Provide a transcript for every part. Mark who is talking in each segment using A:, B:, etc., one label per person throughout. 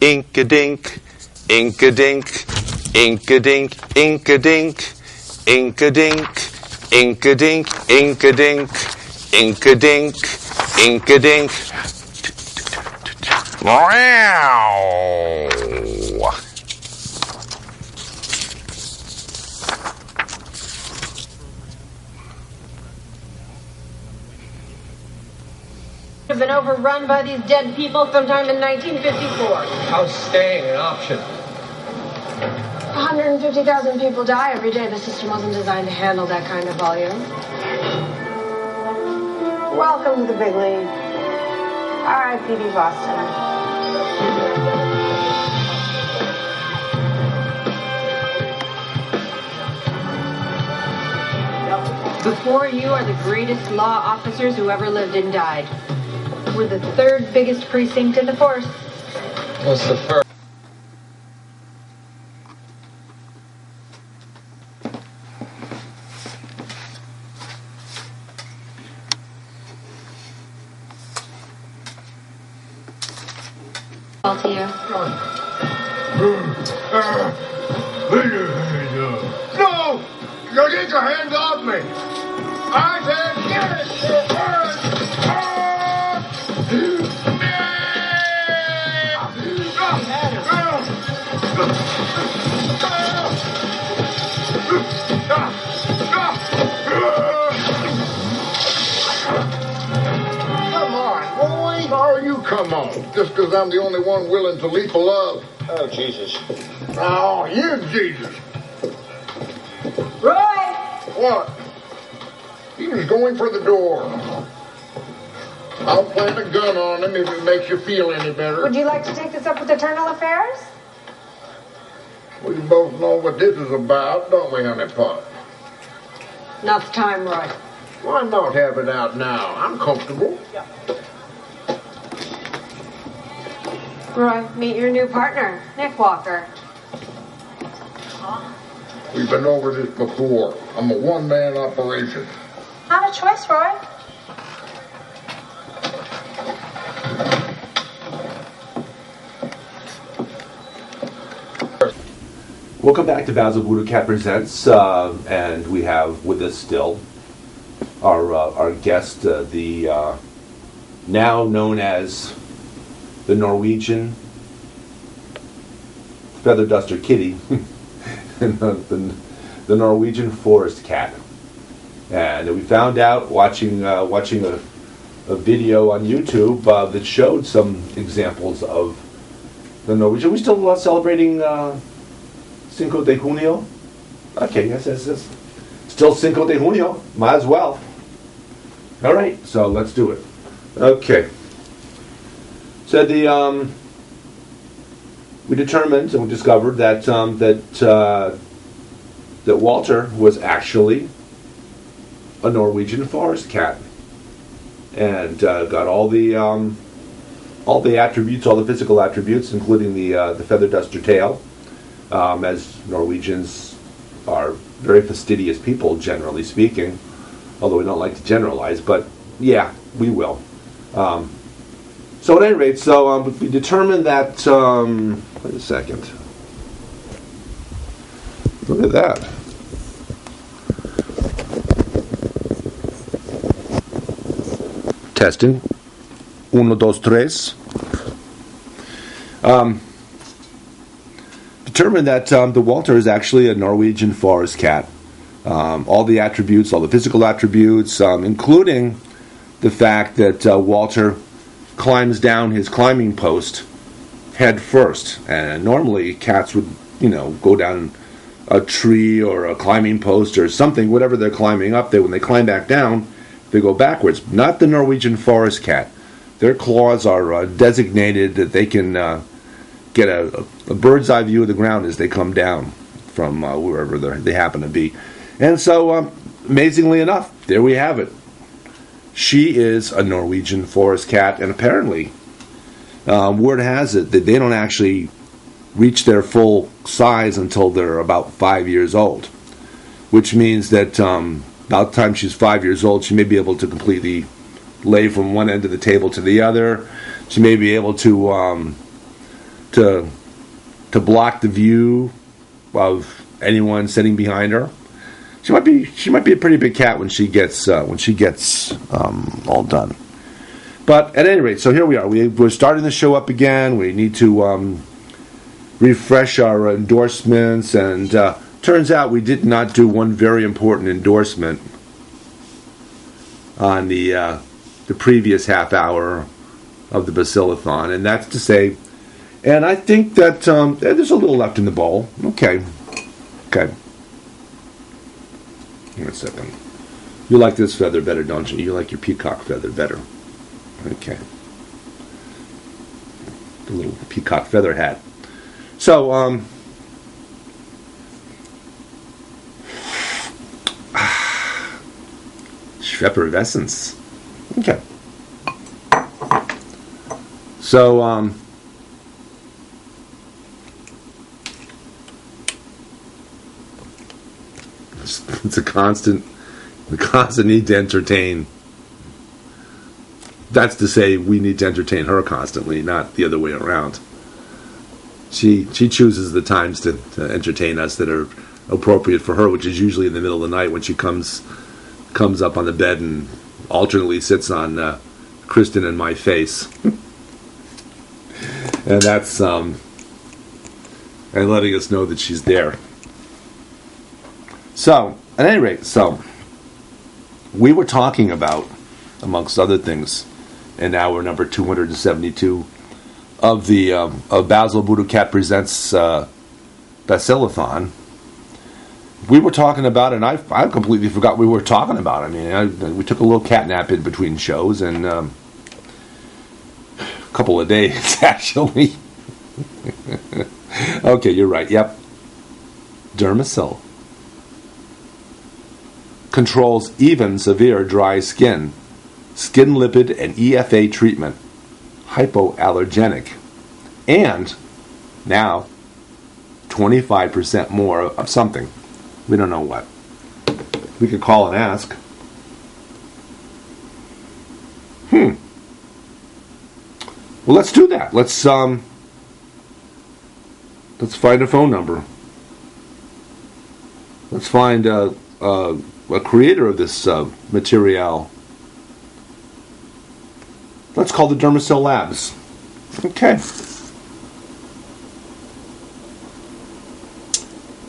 A: Ink-a-dink, ink-a-dink, ink-a-dink, ink-a-dink, ink-a-dink, ink-a-dink, ink-a-dink, ink-a-dink, ink-a-dink. Wow!
B: Have been overrun by these dead people sometime in 1954.
C: How's staying an option?
B: 150,000 people die every day. The system wasn't designed to handle that kind of volume. Welcome to the big league. R.I.P.D. Boston. Before you are the greatest law officers who ever lived and died. We're the third biggest precinct in the force.
C: What's the first?
B: All to you.
D: No! You get your hands off me! I said get it! Come on, boy! Oh, you come on. Just because I'm the only one willing to leap for love.
C: Oh, Jesus.
D: Oh, you Jesus.
B: Roy!
D: What? He was going for the door. I'll plant a gun on him if it makes you feel any better.
B: Would you like to take this up with Eternal Affairs?
D: We both know what this is about, don't we, honey pot?
B: Not the time, Roy.
D: Why not have it out now? I'm comfortable.
B: Roy, meet your new partner, Nick Walker.
D: We've been over this before. I'm a one-man operation.
B: Not a choice, Roy.
A: Welcome back to Basil BuddhaCat Presents, and we have with us still our guest, the now known as the Norwegian feather duster kitty, the Norwegian forest cat. And we found out watching a video on YouTube that showed some examples of the Norwegian. Are we still celebrating Cinco de Junio? Okay, yes. Still Cinco de Junio. Might as well. All right, so let's do it. Okay. So we determined and we discovered that that Walter was actually a Norwegian forest cat, and got all the attributes, all the physical attributes, including the feather duster tail. As Norwegians are very fastidious people, generally speaking, although we don't like to generalize, but yeah, we will. So at any rate, we determined that, wait a second. Look at that. Testing. 1, 2, 3. Determined that the Walter is actually a Norwegian forest cat. All the attributes, all the physical attributes, including the fact that Walter climbs down his climbing post head first. And normally cats would, go down a tree or a climbing post or something, whatever they're climbing up, when they climb back down, they go backwards. Not the Norwegian forest cat. Their claws are designated that they can get a bird's eye view of the ground as they come down from wherever they happen to be. And so, amazingly enough, there we have it. She is a Norwegian forest cat, and apparently, word has it that they don't actually reach their full size until they're about 5 years old, which means that about the time she's 5 years old, she may be able to completely lay from one end of the table to the other. She may be able to to block the view of anyone sitting behind her. She might be a pretty big cat when she gets all done. But at any rate, so here we are. We're starting the show up again. We need to refresh our endorsements, and turns out we did not do one very important endorsement on the previous half hour of the Basil-A-Thon, and that's to say, and I think that there's a little left in the bowl. Okay. Wait a second. You like this feather better, don't you? You like your peacock feather better. Okay. The little peacock feather hat. So, effervescence. Okay. So, it's a constant need to entertain. That's to say, we need to entertain her constantly, not the other way around. She chooses the times to entertain us that are appropriate for her, which is usually in the middle of the night when she comes up on the bed and alternately sits on Kristen and my face. And that's and letting us know that she's there. So, at any rate, we were talking about, amongst other things, in hour number 272 of the of Basil BuddhaCat Presents Basil-A-Thon. We were talking about, and I completely forgot we were talking about. I mean, we took a little cat nap in between shows, and a couple of days, actually. Okay, you're right. Yep. Dermasil controls even severe dry skin, skin lipid and EFA treatment, hypoallergenic, and now 25% more of something. We don't know what. We could call and ask. Well, let's do that. Let's find a phone number. Let's find a creator of this material. Let's call the Dermasil Labs. Okay.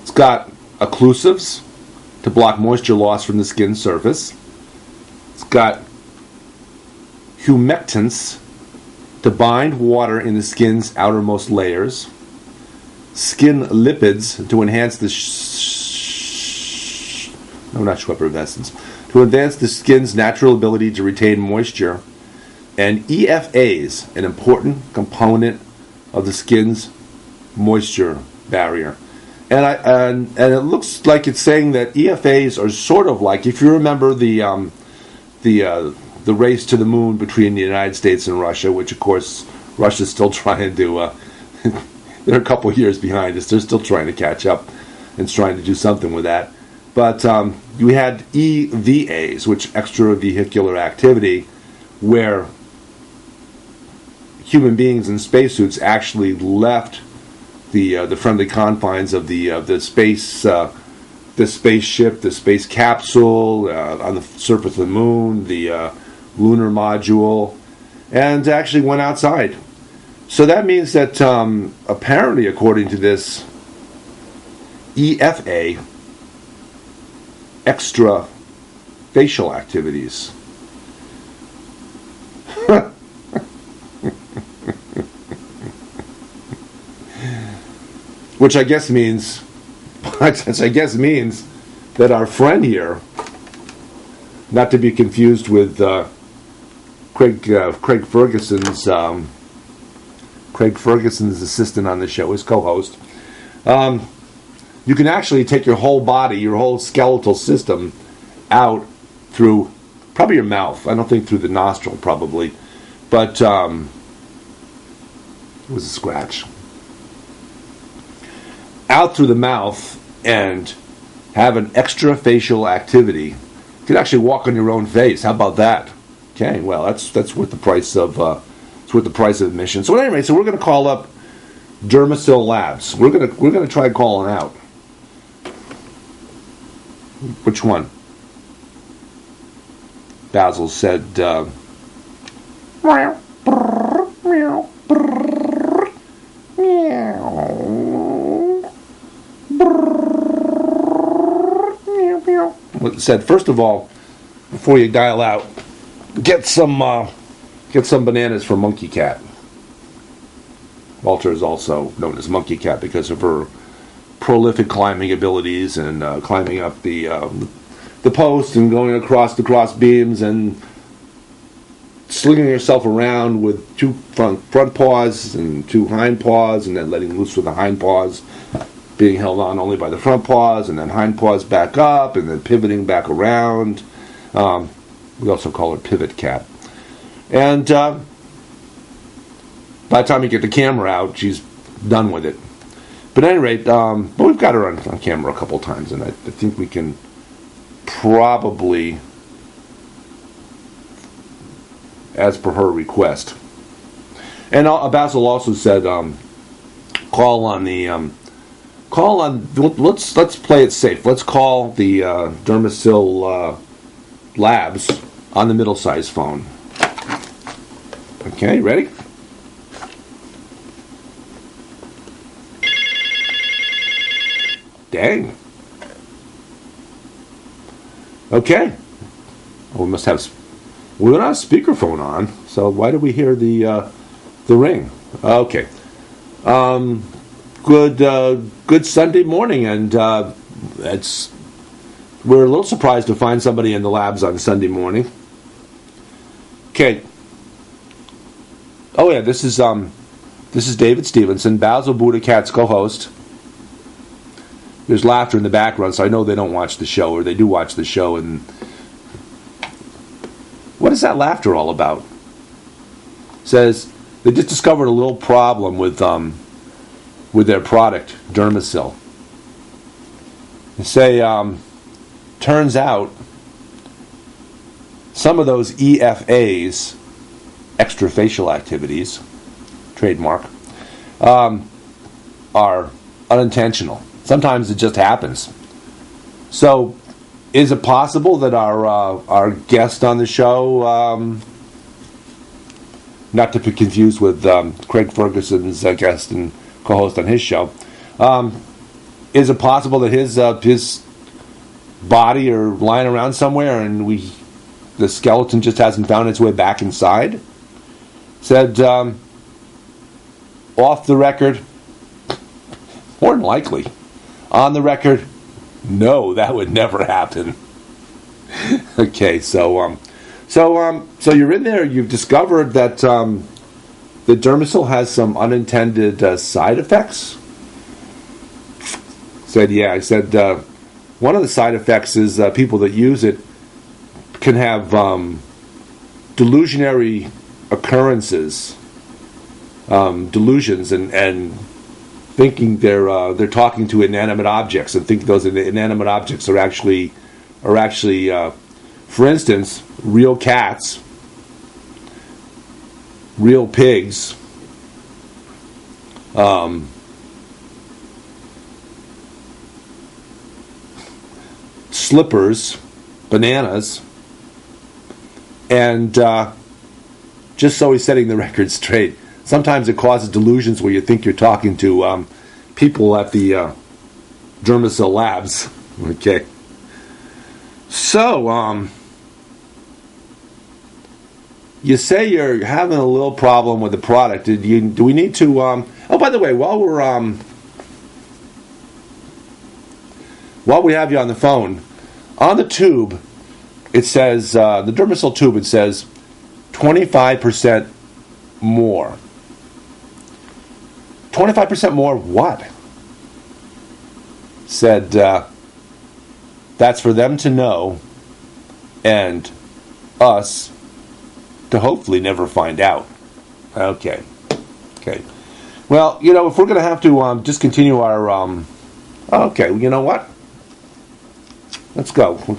A: It's got occlusives to block moisture loss from the skin surface. It's got humectants to bind water in the skin's outermost layers. Skin lipids to enhance the effervescence, to advance the skin's natural ability to retain moisture, and EFAs, an important component of the skin's moisture barrier. And it looks like it's saying that EFAs are sort of like, if you remember the race to the moon between the United States and Russia, which of course Russia's still trying to. They're a couple years behind us. They're still trying to catch up and trying to do something with that. But we had EVAs, which extravehicular activity, where human beings in spacesuits actually left the friendly confines of the space, the spaceship, the space capsule on the surface of the moon, the lunar module, and actually went outside. So that means that apparently, according to this EFA, extra facial activities. Which I guess means that our friend here, not to be confused with Craig Ferguson's assistant on the show, his co-host. You can actually take your whole body, your whole skeletal system, out through probably your mouth. I don't think through the nostril, probably, but it was a scratch. Out through the mouth and have an extra facial activity. You can actually walk on your own face. How about that? Okay, well, that's worth the price of admission. So anyway, so we're going to call up Dermasil Labs. We're gonna try calling out. Which one? Basil said. Said, first of all, before you dial out, get some bananas for Monkey Cat. Walter is also known as Monkey Cat because of her prolific climbing abilities and climbing up the post and going across the cross beams and slinging herself around with two front paws and two hind paws, and then letting loose with the hind paws, being held on only by the front paws, and then hind paws back up, and then pivoting back around. We also call her Pivot Cat. And by the time you get the camera out, she's done with it. But at any rate, but we've got her on camera a couple times, and I think we can probably, as per her request. And Basil also said, let's play it safe. Let's call the Dermasil Labs on the middle-sized phone. Okay, ready? Dang. Okay. Oh, we don't have speakerphone on, so why do we hear the ring? Okay. Good Sunday morning, and we're a little surprised to find somebody in the labs on Sunday morning. Okay. Oh yeah, this is David Stevenson, Basil BuddhaCat's co-host. There's laughter in the background, so I know they don't watch the show, or they do watch the show. And what is that laughter all about? Says they just discovered a little problem with their product, Dermasil. They say, turns out some of those EFAs, extrafacial activities, trademark, are unintentional. Sometimes it just happens. So, is it possible that our guest on the show, not to be confused with Craig Ferguson's guest and co-host on his show, is it possible that his body are lying around somewhere and the skeleton just hasn't found its way back inside? Said, off the record, more than likely. On the record, no, that would never happen. Okay, so you're in there. You've discovered that the Dermasil has some unintended side effects. Said, yeah. I said one of the side effects is people that use it can have delusionary occurrences, delusions, and thinking they're talking to inanimate objects, and think those inanimate objects are actually, for instance, real cats, real pigs, slippers, bananas, and just so he's setting the record straight, sometimes it causes delusions where you think you're talking to people at the Dermasil Labs. Okay. So, you say you're having a little problem with the product. Do we need to? Oh, by the way, while we have you on the phone, on the tube, it says the Dermasil tube. It says 25% more. 25% more what? Said, that's for them to know and us to hopefully never find out. Okay. Well, if we're going to have to discontinue our... okay, you know what? Let's go. We're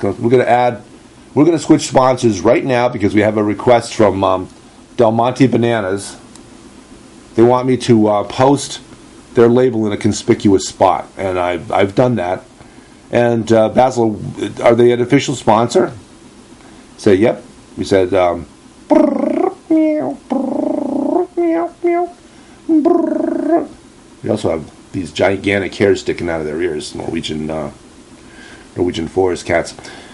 A: going to switch sponsors right now because we have a request from Del Monte Bananas. They want me to post their label in a conspicuous spot, and I've done that. And Basil, are they an official sponsor? Say, yep. We said, meow, meow, meow, brrr. We also have these gigantic hairs sticking out of their ears. Norwegian forest cats.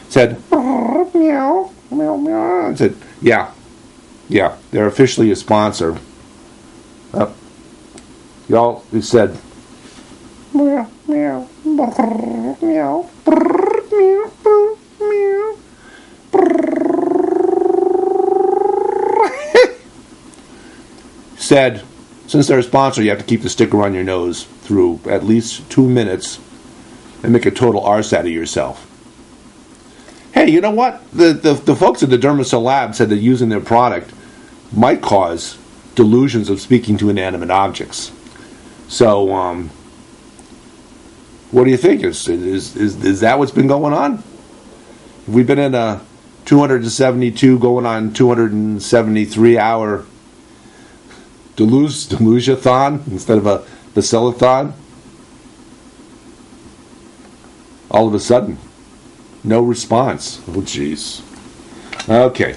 A: Said, meow, meow, meow. I said, yeah, they're officially a sponsor. Y'all, we said, meow, meow, brrr, meow, brrr, meow, brrr, meow, brrr. Said, since they're a sponsor, you have to keep the sticker on your nose through at least 2 minutes and make a total arse out of yourself. Hey, you know what? The folks at the Dermacell Lab said that using their product might cause delusions of speaking to inanimate objects. So, what do you think? Is that what's been going on? We've been in a 272 going on 273 hour Delusia-thon instead of a Basil-A-Thon. All of a sudden, no response. Oh, jeez. Okay.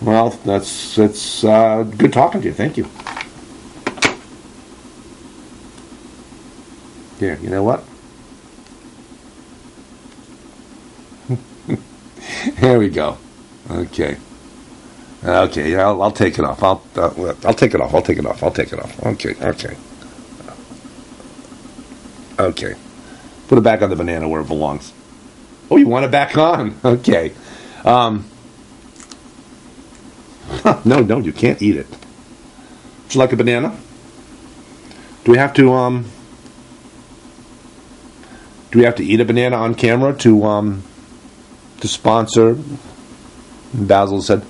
A: Well, that's good talking to you. Thank you. Here, you know what? There we go. Okay. Okay, yeah, I'll take it off. I'll take it off. Okay. Put it back on the banana where it belongs. Oh, you want it back on? Okay. No, you can't eat it. Would you like a banana? Do we have to eat a banana on camera to sponsor? Basil said,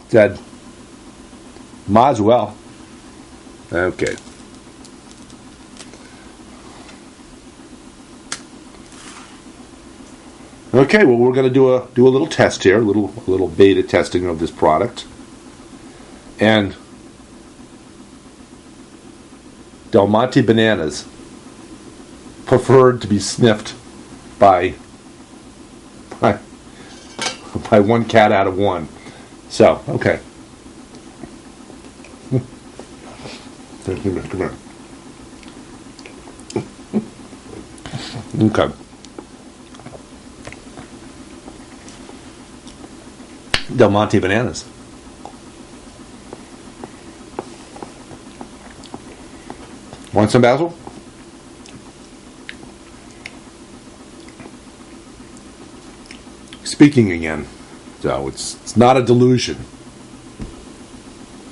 A: said, might as well. Okay. Okay, well, we're going to do a little test here, a little beta testing of this product. And Del Monte bananas preferred to be sniffed by one cat out of one. So, okay. Come here. Okay. Del Monte bananas. Want some, Basil? Speaking again. So it's not a delusion.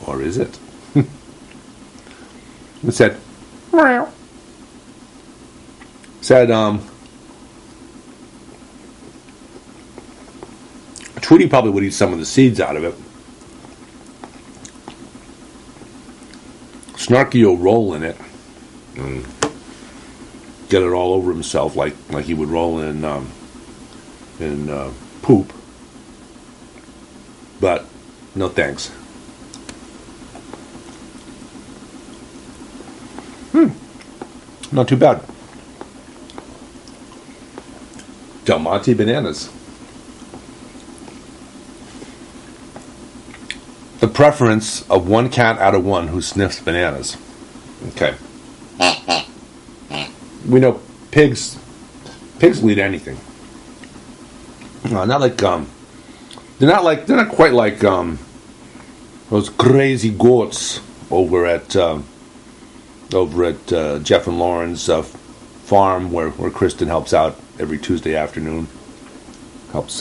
A: Or is it? It said, meow. Said, Tweety probably would eat some of the seeds out of it. Snarky will roll in it and get it all over himself like he would roll in poop. But no thanks. Not too bad. Del Monte bananas. The preference of one cat out of one who sniffs bananas. Okay. We know pigs will eat anything. Not like they're not quite like those crazy goats over at Jeff and Lauren's farm where Kristen helps out every Tuesday afternoon. Helps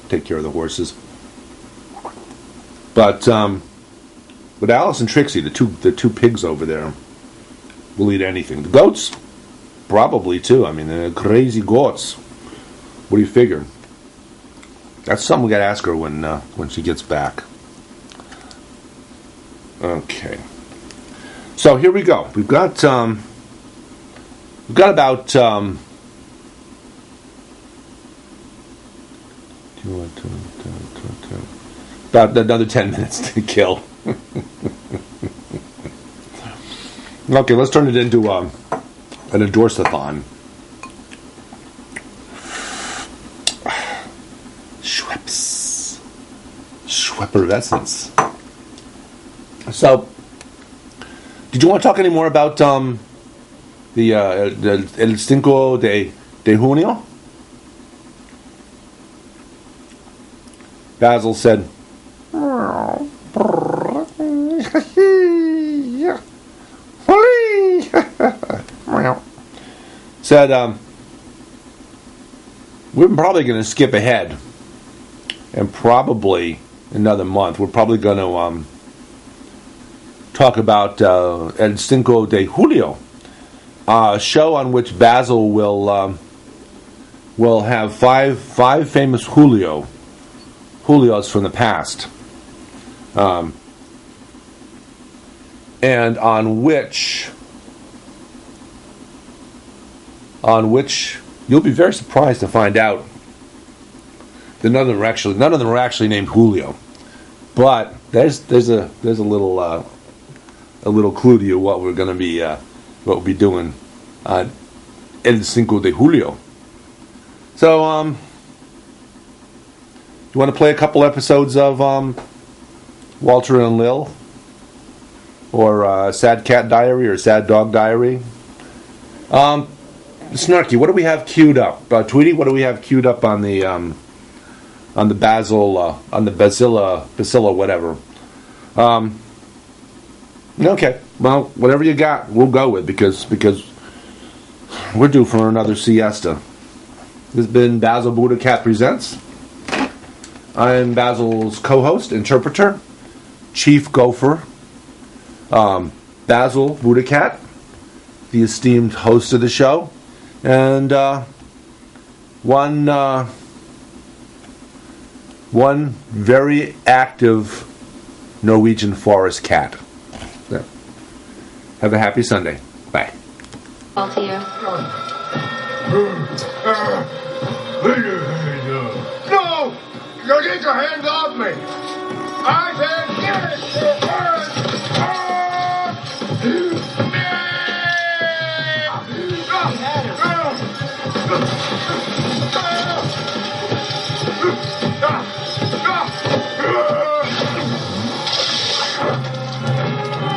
A: take care of the horses. But Alice and Trixie, the two pigs over there, will eat anything. The goats, probably too. I mean, they're crazy goats. What do you figure? That's something we got to ask her when she gets back. Okay. So here we go. We've got about About another 10 minutes to kill. Okay, let's turn it into an endorse-a-thon. Schweppervescence. So, did you want to talk any more about the El Cinco de Junio? Basil said, we're probably going to skip ahead, and probably another month. We're probably going to talk about El Cinco de Julio, a show on which Basil will have five famous Julios from the past, and on which you'll be very surprised to find out that none of them are actually named Julio. But there's a little clue to you what we're going to be what we'll be doing on El Cinco de Julio. So you want to play a couple episodes of Walter and Lil, or Sad Cat Diary, or Sad Dog Diary? Snarky, what do we have queued up? Tweety, what do we have queued up on the Basil-A, whatever? Okay, well, whatever you got, we'll go with, because we're due for another siesta. This has been Basil BuddhaCat Presents. I'm Basil's co-host, interpreter, chief gopher, Basil BuddhaCat, the esteemed host of the show, and one very active Norwegian forest cat. So, have a happy Sunday. Bye.
B: All to you.
D: No! You get your hands off me! I said get it!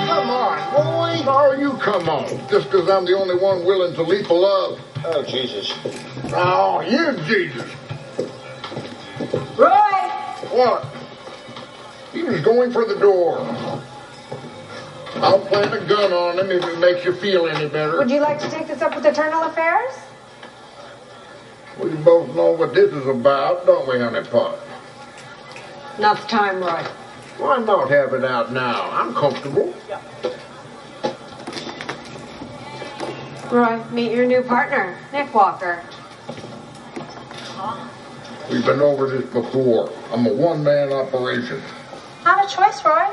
D: Come on, boy! Oh, you come on. Just because I'm the only one willing to leap a love.
C: Oh, Jesus.
D: Oh, you Jesus.
B: Roy!
D: What? He was going for the door. I'll plant a gun on him if it makes you feel any better.
B: Would you like to take this up with Eternal Affairs?
D: We both know what this is about, don't we, honeypot?
B: Not the time, Roy.
D: Why not have it out now? I'm comfortable.
B: Roy, meet your new partner, Nick Walker.
D: We've been over this before. I'm a one-man operation.
B: Not a choice, Roy.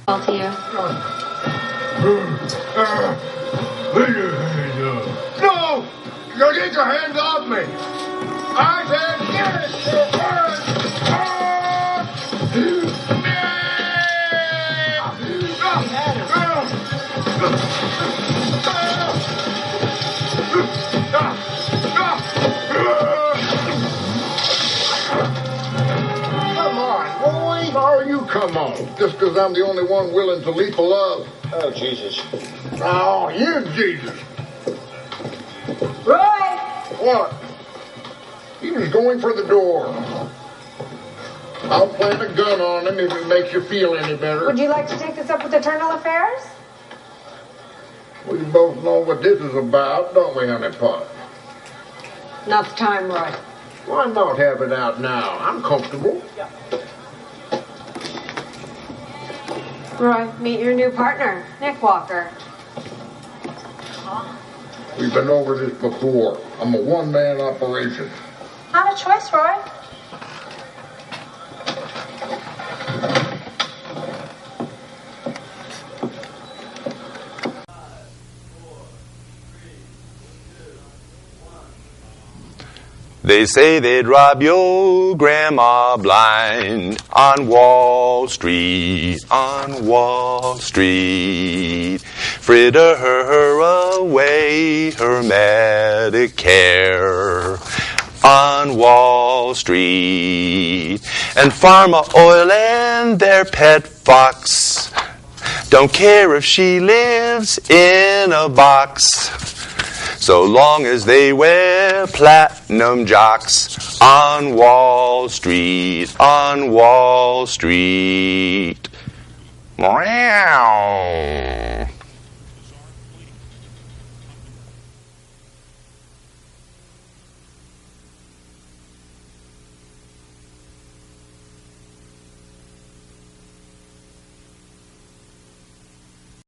B: All to you.
D: No! You get your hands off me! I said get it! Come on, boy! Oh, you come on. Just because I'm the only one willing to leap a love.
C: Oh, Jesus.
D: Oh, you Jesus.
B: Roy!
D: What? He was going for the door. I'll plant a gun on him if it makes you feel any better.
B: Would you like to take this up with Eternal Affairs?
D: We both know what this is about, don't we, honey pot?
B: Not the time, Roy.
D: Why not have it out now? I'm comfortable.
B: Roy, meet your new partner, Nick Walker.
D: We've been over this before. I'm a one-man operation.
B: Not a choice, Roy.
E: They say they'd rob your grandma blind on Wall Street, on Wall Street. Fritter her away, her Medicare on Wall Street. And Pharma Oil and their pet fox don't care if she lives in a box, so long as they wear platinum jocks on Wall Street, on Wall Street. Meow.